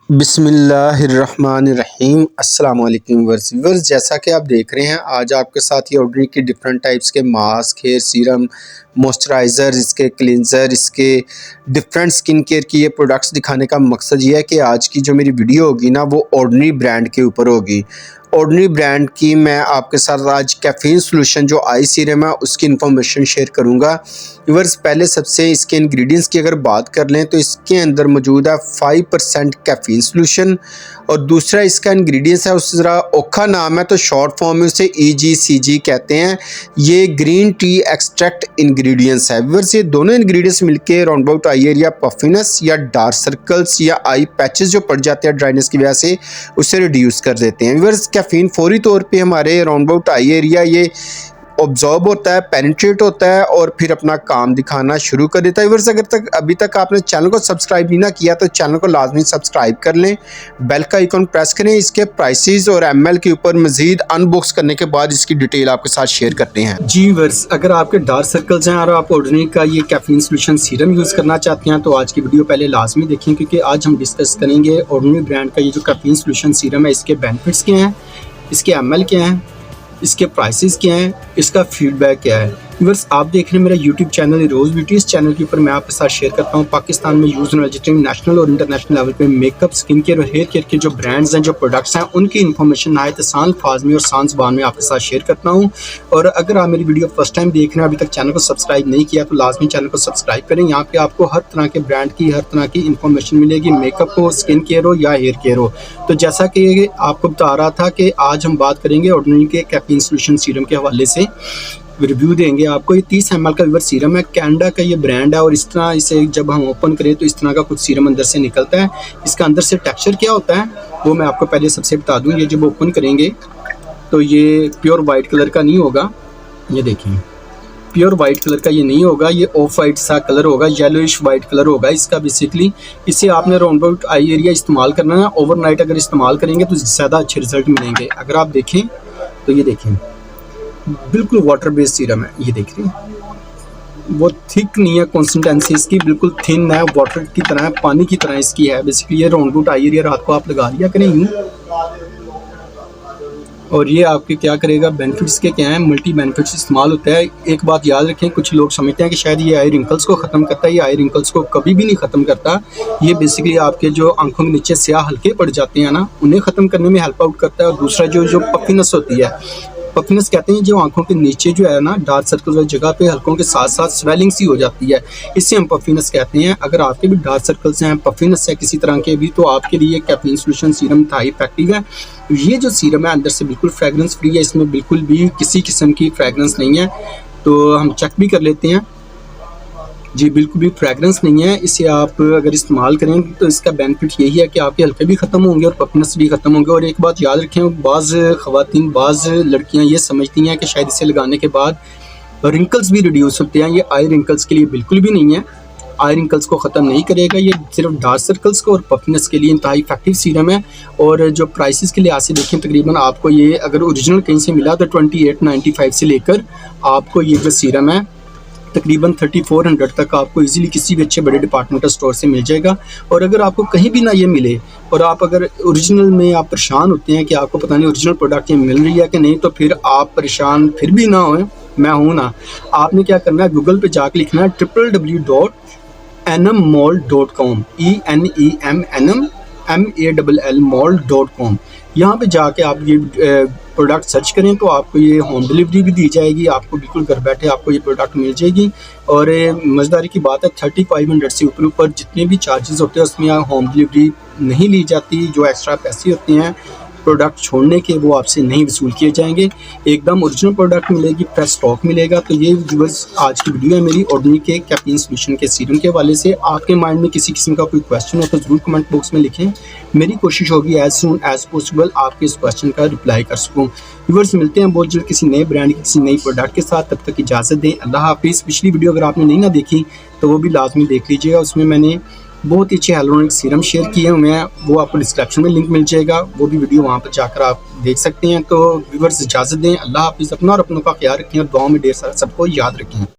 बिस्मिल्लाहिर्रहमानिर्रहीम अस्सलाम वालेकुम व्यूअर्स। जैसा कि आप देख रहे हैं, आज आपके साथ ये ऑर्डिनरी की डिफरेंट टाइप्स के मास्क, हेयर सीरम, मॉइस्चराइज़र, इसके क्लींजर, इसके डिफरेंट स्किन केयर की ये प्रोडक्ट्स दिखाने का मकसद ये है कि आज की जो मेरी वीडियो होगी ना, वो ऑर्डिनरी ब्रांड के ऊपर होगी। ऑर्डिनरी ब्रांड की मैं आपके साथ आज कैफ़ीन सॉल्यूशन जो आई सीरम है उसकी इन्फॉर्मेशन शेयर करूंगा। व्यूअर्स, पहले सबसे इसके इंग्रेडिएंट्स की अगर बात कर लें तो इसके अंदर मौजूद है 5% कैफ़ीन सॉल्यूशन, और दूसरा इसका इंग्रेडिएंट्स है, उस ज़रा औखा नाम है तो शॉर्ट फॉर्म में उसे EGCG कहते हैं। ये ग्रीन टी एक्सट्रैक्ट इंग्रेडिएंट्स है। व्यूअर्स, ये दोनों इंग्रेडिएंट्स मिलके round about eye area puffiness या डार्क सर्कल्स या आई पैचेस जो पड़ जाते हैं ड्राइनेस की वजह से, उसे रिड्यूस कर देते हैं। व्यूअर्स, कैफ़ीन फौरी तौर पे हमारे राउंड अबाउट आई एरिया ये ऑब्जॉर्ब होता है, पेनिट्रेट होता है और फिर अपना काम दिखाना शुरू कर देता है। व्यूअर्स, अगर अभी तक आपने चैनल को सब्सक्राइब नहीं ना किया तो चैनल को लाजमी सब्सक्राइब कर लें, बेल का आइकन प्रेस करें। इसके प्राइसेस और ML के ऊपर मजीद अनबॉक्स करने के बाद इसकी डिटेल आपके साथ शेयर करते हैं। जी व्यूअर्स, अगर आपके डार्क सर्कल्स हैं और आप ऑर्डिनरी का ये कैफ़ीन सॉल्यूशन सीरम यूज़ करना चाहते हैं तो आज की वीडियो पहले लाजमी देखें, क्योंकि आज हम डिस्कस करेंगे ऑर्डिनरी ब्रांड का ये जो कैफ़ीन सॉल्यूशन सीरम है, इसके बेनिफिट्स क्या हैं, इसके ML क्या हैं, इसके प्राइसेस क्या हैं, इसका फीडबैक क्या है। व्यूअर्स, आप देख रहे हैं मेरा यूट्यूब चैनल रोज़ ब्यूटी। इस चैनल के ऊपर मैं आपके साथ शेयर करता हूँ पाकिस्तान में यूज़ होने वाले नेशनल और इंटरनेशनल लेवल पे मेकअप, स्किन केयर और हेयर केयर के जो ब्रांड्स हैं, जो प्रोडक्ट्स हैं, उनकी इन्फॉर्मेशन नहायत आसान अल्फाज में और आसान ज़बान में आपके साथ शेयर करता हूँ। और अगर आप मेरी वीडियो फर्स्ट टाइम देख रहे हैं, अभी तक चैनल को सब्सक्राइब नहीं किया तो लाजमी चैनल को सब्सक्राइब करें। यहाँ पे आपको हर तरह के ब्रांड की हर तरह की इन्फॉर्मेशन मिलेगी, मेकअप हो, स्किन केयर हो या हेयर केयर हो। तो जैसा कि आपको बता रहा था कि आज हम बात करेंगे ऑर्डिनरी के कैफ़ीन सॉल्यूशन सीरम के हवाले से रिव्यू देंगे आपको। ये 30 ml का व्यूअर सीरम है, कनाडा का ये ब्रांड है, और इस तरह इसे जब हम ओपन करें तो इस तरह का कुछ सीरम अंदर से निकलता है। इसका अंदर से टेक्सचर क्या होता है वो मैं आपको पहले सबसे बता दूं। ये जब ओपन करेंगे तो ये प्योर वाइट कलर का नहीं होगा, ये देखें, प्योर वाइट कलर का ये नहीं होगा, ये ऑफ वाइट सा कलर होगा, येलोइश वाइट कलर होगा इसका। बेसिकली इसे आपने राउंड अबाउट आई एरिया इस्तेमाल करना है। ओवरनाइट अगर इस्तेमाल करेंगे तो ज़्यादा अच्छे रिजल्ट मिलेंगे। अगर आप देखें तो ये देखें, बिल्कुल वाटर बेस्ड सीरम है। ये देख रहे हैं, वो थिक नहीं है, कंसिस्टेंसी इसकी बिल्कुल थिन है, वाटर की तरह है, पानी की तरह इसकी है। बेसिकली ये राउंड अबाउट आई एरिया रात को आप लगा लिया करें यूँ, और ये आपके क्या करेगा, बेनिफिट्स के क्या हैं, मल्टी बेनिफिट्स इस्तेमाल होता है। एक बात याद रखें, कुछ लोग समझते हैं कि शायद ये आई रिंकल्स को ख़त्म करता है। ये आई रिंकल्स को कभी भी नहीं ख़त्म करता। ये बेसिकली आपके जो आंखों के नीचे स्याह हल्के पड़ जाते हैं ना, उन्हें ख़त्म करने में हेल्प आउट करता है। और दूसरा जो पफिनेस होती है, पफिनेस कहते हैं जो आंखों के नीचे जो है ना, डार्क सर्कल वाली जगह पे हल्कों के साथ साथ स्वेलिंग सी हो जाती है, इससे हम पफिनेस कहते हैं। अगर आपके भी डार्क सर्कल्स हैं, पफिनेस है किसी तरह के भी, तो आपके लिए कैफ़ीन सॉल्यूशन सीरम था इफेक्टिव है। ये जो सीरम है अंदर से बिल्कुल फ्रेगरेंस फ्री है, इसमें बिल्कुल भी किसी किस्म की फ्रेगरेंस नहीं है। तो हम चेक भी कर लेते हैं। जी, बिल्कुल भी फ्रेगरेंस नहीं है। इसे आप अगर इस्तेमाल करें तो इसका बेनिफिट यही है कि आपके हल्के भी ख़त्म होंगे और पफिनेस भी ख़त्म होंगे। और एक बात याद रखें, बाज़ ख़वातीन, बाज़ लड़कियां ये समझती हैं कि शायद इसे लगाने के बाद रिंकल्स भी रिड्यूस होते हैं। ये आई रिंकल्स के लिए बिल्कुल भी नहीं है, आई रिंकल्स को ख़त्म नहीं करेगा। ये सिर्फ डार्क सर्कल्स को और पफिनेस के लिए इंतहाई इफेक्टिव सीरम है। और जो प्राइसेस के लिहाज से देखें, तकरीबन आपको ये अगर ओरिजिनल कहीं से मिला तो 2895 से लेकर आपको ये जो सीरम है तकरीबन 3400 तक आपको इजीली किसी भी अच्छे बड़े डिपार्टमेंटल स्टोर से मिल जाएगा। और अगर आपको कहीं भी ना ये मिले और आप अगर ओरिजिनल में आप परेशान होते हैं कि आपको पता नहीं ओरिजिनल प्रोडक्ट ये मिल रही है कि नहीं, तो फिर आप परेशान फिर भी ना हों, मैं हूँ ना। आपने क्या करना है, गूगल पे जाकर लिखना है www.enemmall.com, ENEMMALL.com। यहाँ पे जाके आप ये प्रोडक्ट सर्च करें तो आपको ये होम डिलीवरी भी दी जाएगी। आपको बिल्कुल घर बैठे आपको ये प्रोडक्ट मिल जाएगी। और मज़ेदारी की बात है, 3500 से ऊपर जितने भी चार्जेस होते हैं उसमें होम डिलीवरी नहीं ली जाती। जो एक्स्ट्रा पैसे होते हैं प्रोडक्ट छोड़ने के, वो आपसे नहीं वसूल किए जाएंगे। एकदम ओरिजिनल प्रोडक्ट मिलेगी, फ्रेश स्टॉक मिलेगा। तो ये बस आज की वीडियो है मेरी ऑर्डिनरी के कैफ़ीन सॉल्यूशन के सीरम के हवाले से। आपके माइंड में किसी किस्म का कोई क्वेश्चन हो तो ज़रूर कमेंट बॉक्स में लिखें। मेरी कोशिश होगी एज सून एज पॉसिबल आपके इस क्वेश्चन का रिप्लाई कर सकूँ। व्यूअर्स, मिलते हैं बहुत जल्द किसी नए ब्रांड की किसी नई प्रोडक्ट के साथ। तब तक इजाज़त दें, अल्लाह हाफिज़। पिछली वीडियो अगर आपने नहीं ना देखी तो वो भी लाजमी देख लीजिएगा। उसमें मैंने बहुत ही अच्छे हाइलुरोनिक सीरम शेयर किए हुए हैं, वो आपको डिस्क्रिप्शन में लिंक मिल जाएगा, वो भी वीडियो वहाँ पर जाकर आप देख सकते हैं। तो व्यूअर्स, इजाज़त दें, अल्लाह हाफिज़। अपना और अपनों का ख्याल रखें और दुआओं में ढेर सारा सबको याद रखें।